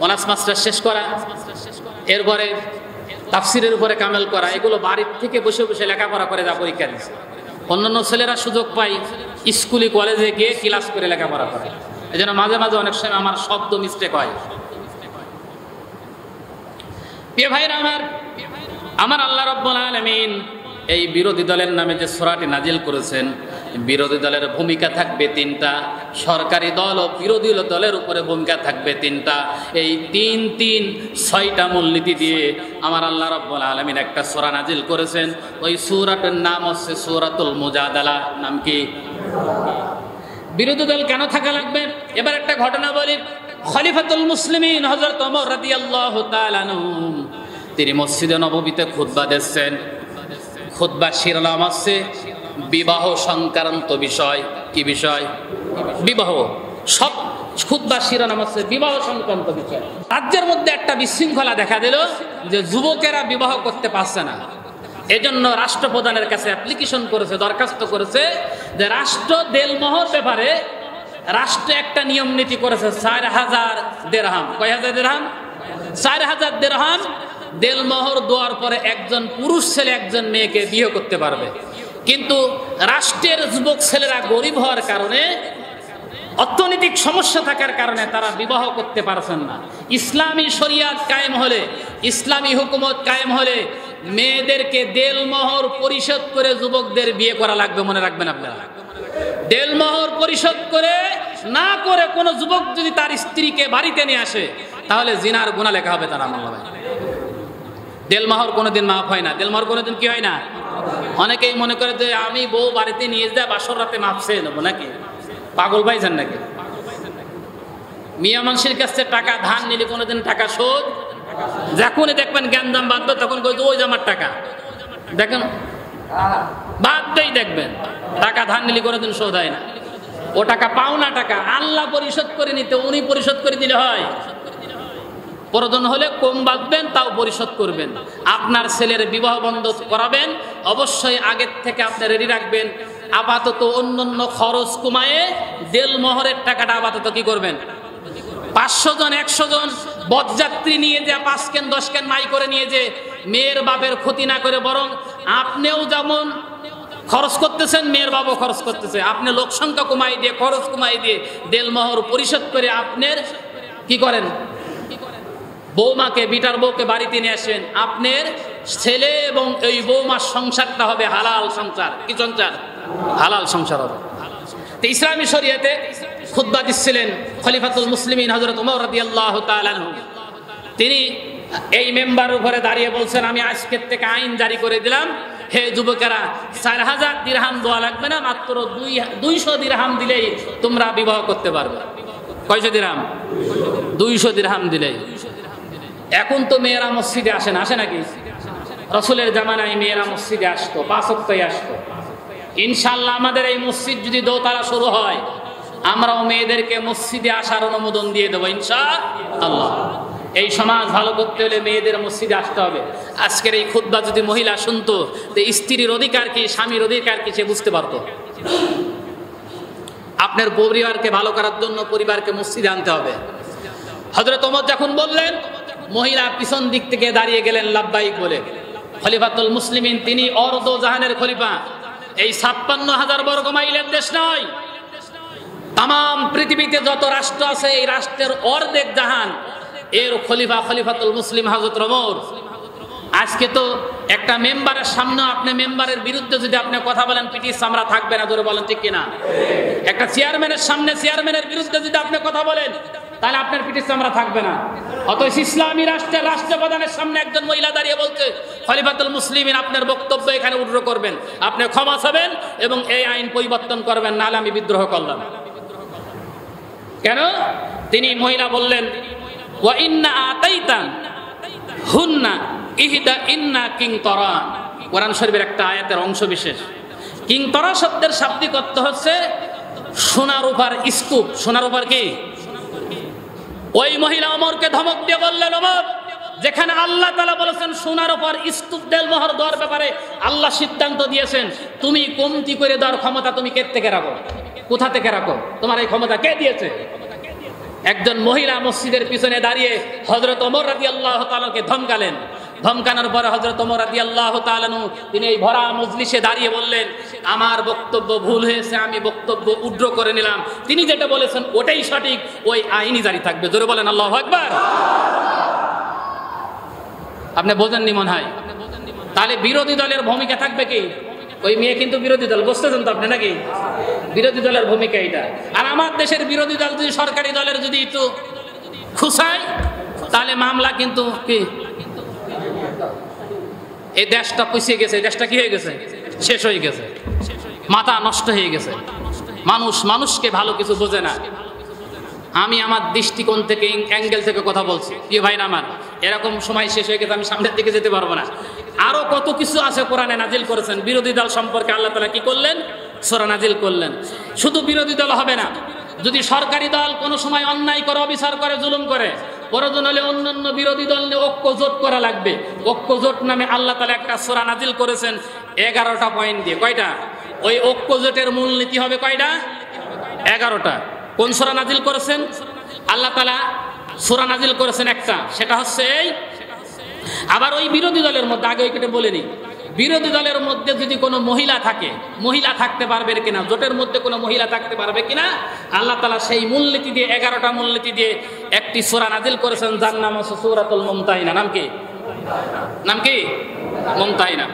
Speaker 1: অনার্স মাস্টার শেষ করা, এরপরে তাফসিরের উপরে কামেল করা, এগুলো বাড়ির থেকে বসে বসে লেখাপড়া করে যা পরীক্ষা দিচ্ছে। অন্যান্য ছেলেরা সুযোগ পায় স্কুলে কলেজে গিয়ে ক্লাস করে লেখাপড়া করে। এই জন্য মাঝে মাঝে অনেক সময় আমার শব্দ মিস্টেক হয়। প্রিয় ভাইরা আমার আল্লাহ রাব্বুল আলামিন এই বিরোধী দলের নামে যে সূরাটি নাজিল করেছেন, বিরোধী দলের ভূমিকা থাকবে তিনটা, সরকারি দল ও বিরোধী দলের উপরে ভূমিকা থাকবে তিনটা। এই তিন ছয়টা মূলনীতি দিয়ে আমার আল্লাহ রাব্বুল আলামিন একটা সূরা নাজিল করেছেন। ওই সূরাটার নাম হচ্ছে সূরাতুল মুজাদালা। নাম কি? বিরোধী দল কেন থাকা লাগবে? এবার একটা ঘটনা বলি। খলিফাতুল মুসলিমিন হযরত ওমর রাদিয়াল্লাহু তাআলা আনহু তিনি মসজিদে নববীতে খুতবা দিচ্ছেন। খুতবা শিরোনাম আছে বিবাহ সংক্রান্ত বিষয়। কি বিষয়? বিবাহ। সব খুতবা শিরোনাম আছে বিবাহ সংক্রান্ত বিষয়। রাজ্যের মধ্যে একটা বিশৃঙ্খলা দেখা দিল যে যুবকেরা বিবাহ করতে পারছে না। এজন্য রাষ্ট্রপ্রধানের কাছে অ্যাপ্লিকেশন করেছে, দরখাস্ত করেছে যে রাষ্ট্র দেলমোহর ব্যাপারে রাষ্ট্র একটা নিয়ম নীতি করেছে 4000 দিরহাম। কয় হাজার দিরহাম? 4000 দিরহাম দেলমোহর দেওয়ার পরে একজন পুরুষ ছেলে একজন মেয়েকে বিয়ে করতে পারবে। কিন্তু রাষ্ট্রের যুবক ছেলেরা গরিব হওয়ার কারণে, অর্থনৈতিক সমস্যা থাকার কারণে তারা বিবাহ করতে পারছেন না। ইসলামী শরিয়াত কায়েম হলে, ইসলামী হুকুমত কায়েম হলে মেয়েদেরকে দেলমোহর পরিশোধ করে যুবকদের বিয়ে করা লাগবে। মনে রাখবেন আপনারা, দেলমোহর পরিশোধ করে না করে কোনো যুবক যদি তার স্ত্রীকে বাড়িতে নিয়ে আসে তাহলে জিনার গুনাহ লেখা হবে তার আমলনামায়। দেলমোহর কোনোদিন মাফ হয় না। দেলমোহর কোনোদিন কি হয় না? অনেকেই মনে করে যে আমি বউ বাড়িতে নিয়ে যায় বাসর রাতে মাফ চেয়ে নেবো। নাকি পাগল পাইছেন নাকি? মিয়া মানুষের কাছে টাকা ধার নিলে কোনোদিন টাকা শোধ, যখনই দেখবেন জ্ঞানদাম বাঁধবে তখন কই ওই আমার টাকা, দেখেন বাধ্যই দেখবেন টাকা ধার নিলে কোনোদিন শোধ হয় না। ও টাকা পাওনা টাকা, আল্লাহ পরিশোধ করে নিতে, উনি পরিশোধ করে দিলে হয়। প্রয়োজন হলে কম বাঁধবেন, তাও পরিশোধ করবেন। আপনার ছেলের বিবাহ বন্ধ করাবেন, অবশ্যই আগের থেকে আপনি রেডি রাখবেন। আপাতত অন্যান্য খরচ কমায়ে দেলমোহরের টাকাটা আপাতত কি করবেন? 500 জন 100 জন বরযাত্রী নিয়ে যে 5 কেন 10 কেন মাই করে নিয়ে যে মেয়ের বাপের ক্ষতি না করে, বরং আপনিও যেমন খরচ করতেছেন মেয়ের বাবা খরচ করতেছে, আপনি লোক সংখ্যা কমাই দিয়ে, খরচ কমাই দিয়ে দেলমোহর পরিশোধ করে আপনার কি করেন? বৌমাকে, বিটার বউকে বাড়িতে নিয়ে আসেন। আপনার ছেলে এবং এই বৌমার সংসারটা হবে হালাল সংসার। কি সংসার? হালাল সংসার হবে। তো ইসলামী শরিয়াতে খুতবা দিচ্ছিলেন খলিফাতুল মুসলিমিন হযরত ওমর রাদিয়াল্লাহু তাআলা আনহু। তিনি এই মেম্বারের উপরে দাঁড়িয়ে বলছেন, আমি আজকের থেকে আইন জারি করে দিলাম, হে যুবকেরা, 4000 দিরহাম দেওয়া লাগবে না, মাত্র 200 দিরহাম দিলেই তোমরা বিবাহ করতে পারবে। কয়শো দিরহাম? 200 দিরহাম দিলেই। এখন তো মেয়েরা মসজিদে আসে না, আসে নাকি? রাসূলের জামানায় মেয়েরা মসজিদে আসতো, 5 ওয়াক্তই আসতো। ইনশাআল্লাহ আমাদের এই মসজিদ যদি দোতলা শুরু হয়, আমরাও মেয়েদেরকে মসজিদে আসার অনুমোদন দিয়ে দেবো ইনশাআল্লাহ। এই সমাজ ভালো করতে হলে মেয়েদের মসজিদে আসতে হবে। আজকের এই খুতবা যদি মহিলা শুনতো, যে স্ত্রীর অধিকার কি, স্বামীর অধিকার কি, সে বুঝতে পারতো। আপনার পরিবারকে ভালো করার জন্য পরিবারকে মসজিদে আনতে হবে। হযরত ওমর যখন বললেন, মহিলা পিছন দিক থেকে দাঁড়িয়ে গেলেন লাব্বাইক বলে। খলিফাতুল মুসলিমিন তিনি অর্ধ জাহানের খলিফা। এই 56,000 বর্গ মাইলের দেশ নয়, তাম পৃথিবীতে যত রাষ্ট্র আছে এই রাষ্ট্রের অর্ধেক জাহান এর খলিফা খলিফাতুল মুসলিম হযরত ওমর। আজকে তো একটা মেম্বারের সামনে আপনি মেম্বারের বিরুদ্ধে যদি আপনি কথা বলেন, পিটির চামড়া থাকবে না, ধরে বলেন ঠিক কিনা? একটা চেয়ারম্যানের সামনে চেয়ারম্যানের বিরুদ্ধে যদি আপনি কথা বলেন, তাহলে আপনার পিটির চামড়া থাকবে না। অথচ ইসলামী রাষ্ট্রের রাষ্ট্রপ্রধানের সামনে একজন মহিলা দাঁড়িয়ে বলছে, খলিফাতুল মুসলিমিন আপনার বক্তব্য এখানে উগ্র করবেন, আপনি ক্ষমা চাবেন এবং এই আইন পরিবর্তন করবেন, নাহলে আমি বিদ্রোহ করলাম। কেন? তিনি মহিলা বললেন, ওয়া ইন্না আতাইতান হুন্না ইহদা ইন্না কিংতরা। কোরআন শরীফের একটা আয়াতের অংশ বিশেষ। কিংতরা শব্দের শাব্দিক অর্থ হচ্ছে সোনার উপর স্তূপ। সোনার উপর কি? ওই মহিলা ওমরকে ধমক দিয়ে বললেন, ওমর, যেখানে আল্লাহ তাআলা বলেছেন সোনার উপর স্তূপ দেলমোহর দেওয়ার ব্যাপারে আল্লাহ সিদ্ধান্ত দিয়েছেন, তুমি কমতি করে দেওয়ার ক্ষমতা তুমি কে থেকে রাখো? কোথা থেকে রাখো? তোমার এই ক্ষমতা কে দিয়েছে? একজন মহিলা মসজিদের পিছনে দাঁড়িয়ে হযরত ওমর রাদিয়াল্লাহু তাআলাকে ধমকালেন। ধমকানোর পরে হযরত ওমর রাদিয়াল্লাহু তাআলা আনহু তিনি এই ভরা মজলিসে দাঁড়িয়ে বললেন, আমার বক্তব্য ভুল হয়েছে, আমি বক্তব্য উদ্র করে নিলাম, তিনি যেটা বলেছেন ওটাই সঠিক, ওই আইনই জারি থাকবে। জোরে বলেন আল্লাহু আকবার। আপনি বোঝেননি মনে হয়? তাহলে বিরোধী দলের ভূমিকা থাকবে কি? ওই মেয়ে কিন্তু বিরোধী দল, বুঝতেছেন তো আপনি নাকি? বিরোধী দলের ভূমিকা এটা। আর আমার দেশের বিরোধী দল যদি সরকারি দলের যদি একটু খুশায়, তাহলে মামলা কিন্তু কি, এই দেশটা পিছিয়ে গেছে, দেশটা কি হয়ে গেছে, শেষ হয়ে গেছে, মাথা নষ্ট হয়ে গেছে। মানুষ মানুষকে ভালো কিছু বোঝে না। আমি আমার দৃষ্টিকোণ থেকে, অ্যাঙ্গেল থেকে কথা বলছি, প্রিয় ভাই না আমার, এরকম সময় শেষ হয়ে গেছে, আমি সামনের দিকে যেতে পারবো না। আরো কত কিছু আছে কোরআনে নাজিল করেছেন। বিরোধী দল সম্পর্কে আল্লাহ তাআলা কি করলেন? সূরা নাজিল করলেন। শুধু বিরোধী দল হবে না, যদি সরকারি দল কোনো সময় অন্যায় করে, অবিচার করে, জুলুম করে, প্রয়োজন হলে অন্যান্য বিরোধী দল নিয়ে ঐক্য জোট করা লাগবে। ঐক্য জোট নামে আল্লাহ তাআলা একটা সূরা নাজিল করেছেন 11টা পয়েন্ট দিয়ে। কয়টা? ওই ঐক্য জোটের মূলনীতি হবে কয়টা? 11টা। কোন সূরা নাজিল করেছেন? আল্লাহ তাআলা সূরা নাজিল করেছেন একটা, সেটা হচ্ছে এই। আবার ওই বিরোধী দলের মধ্যে, আগে ওইটা বলে নিই, বিরোধী দলের মধ্যে যদি কোনো মহিলা থাকে, মহিলা থাকতে পারবে কিনা, জোটের মধ্যে কোনো মহিলা থাকতে পারবে কিনা, আল্লাহ তাআলা সেই মূলনীতি দিয়ে, 11টা মূলনীতি দিয়ে একটি সূরা নাজিল করেছেন, যার নাম হচ্ছে সূরাতুল মুমতাহিনা। নাম কি? নাম কি? মুমতাহিনা।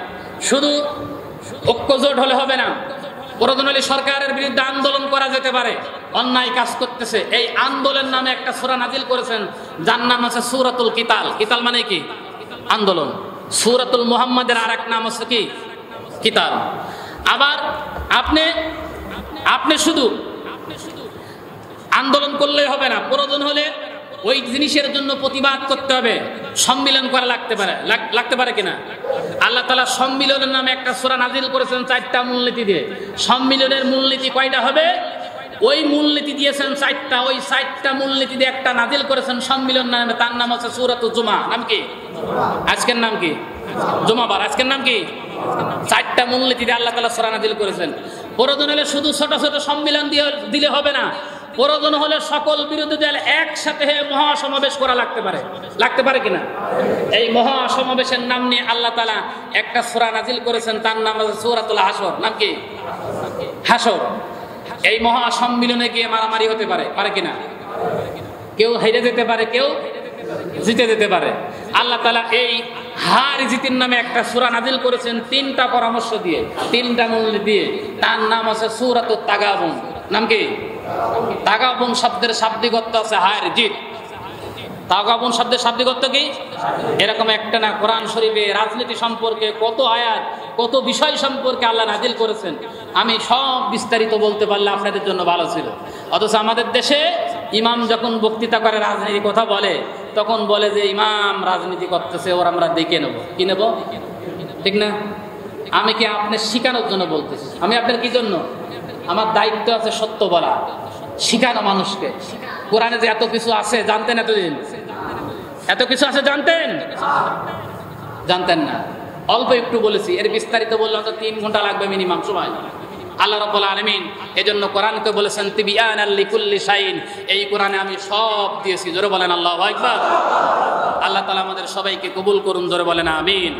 Speaker 1: শুধু ঐক্য জোট হলে হবে না, প্রয়োজন হলে সরকারের বিরুদ্ধে আন্দোলন করা যেতে পারে। অন্যায় কাজ করতেছে, এই আন্দোলন নামে একটা সূরা নাজিল করেছেন, যার নাম আছে সূরাতুল কিতাল। কিতাল মানে কি? আন্দোলন। সূরাতুল মুহাম্মাদের আরেক নাম হচ্ছে কি? কিতাল। আবার আপনি শুধু আন্দোলন করলেই হবে না, প্রয়োজন হলে ওই জিনিসের জন্য প্রতিবাদ করতে হবে, সম্মিলন করা লাগতে পারে কিনা। আল্লাহ তাআলা সম্মিলনের নামে একটা সূরা নাজিল করেছেন 4টা মূলনীতি দিয়ে। সম্মিলনের মূলনীতি কয়টা হবে? ওই মূলনীতি দিয়েছেন 4টা। ওই 4টা মূলনীতি দিয়ে একটা নাজিল করেছেন সম্মিলন নামে, তার নাম হচ্ছে সূরাতুল জুমা। নাম কি? আজকের নাম কি? জুমাবার। আজকের নাম কি? 4টা মূলনীতি দিয়ে আল্লাহ তাআলা সূরা নাজিল করেছেন। প্রয়োজন হলে শুধু ছোট ছোট সম্মিলন দিলে হবে না, প্রয়োজন হলে সকল বিরোধী দল একসাথে মহাসমাবেশ করা লাগতে পারে কিনা। এই মহাসমাবেশের নাম নিয়ে আল্লাহ তাআলা একটা সূরা নাজিল করেছেন, তার নাম হচ্ছে সূরাতুল হাসর। নাম কি? হাসর। এই মহাসম্মিলনে গিয়ে মারামারি হতে পারে কিনা। কেউ হেরে যেতে পারে, কেউ জিতে যেতে পারে। আল্লাহ তাআলা এই হার জিতির নামে একটা সূরা নাজিল করেছেন 3টা পরামর্শ দিয়ে, 3টা মূলনীতি দিয়ে। তার নাম আছে সূরাতুত তাগাবুন। নাম কি? তাগাবুন শব্দের শাব্দিক অর্থ আছে হার জিত। তাগাবুন শব্দের শাব্দিক অর্থ কি? এরকম একটা না, কোরআন শরীফে রাজনীতি সম্পর্কে কত আয়াত, কত বিষয় সম্পর্কে আল্লাহ নাজিল করেছেন। আমি সব বিস্তারিত বলতে পারলে আপনাদের জন্য ভালো ছিল। অথচ আমাদের দেশে ইমাম যখন বক্তৃতা করে, রাজনীতি কথা বলে, তখন বলে যে ইমাম রাজনীতি করতেছে, ওর আমরা দেখে নেব। কি নেব? ঠিক না? আমি কি আপনার শিখানোর জন্য বলতেছি? আমি আপনার কি জন্য? আমার দায়িত্ব আছে সত্য বলা, শিখানো মানুষকে। কোরআনে যে এত কিছু আছে জানতেন? এতদিন এত কিছু আছে জানতেন না। অল্প একটু বলেছি, এর বিস্তারিত বললে হয়তো 3 ঘন্টা লাগবে মিনিমাম সময়। আল্লাহ রাব্বুল আলামিন এজন্য কোরআনকে বলেছেন তিবিয়ানাল লিকুল্লি শাইইন। এই কোরআনে আমি সব দিয়েছি। জোরে বলেন আল্লাহু আকবার। আল্লাহ তাআলা আমাদের সবাইকে কবুল করুন। জোরে বলেন আমিন।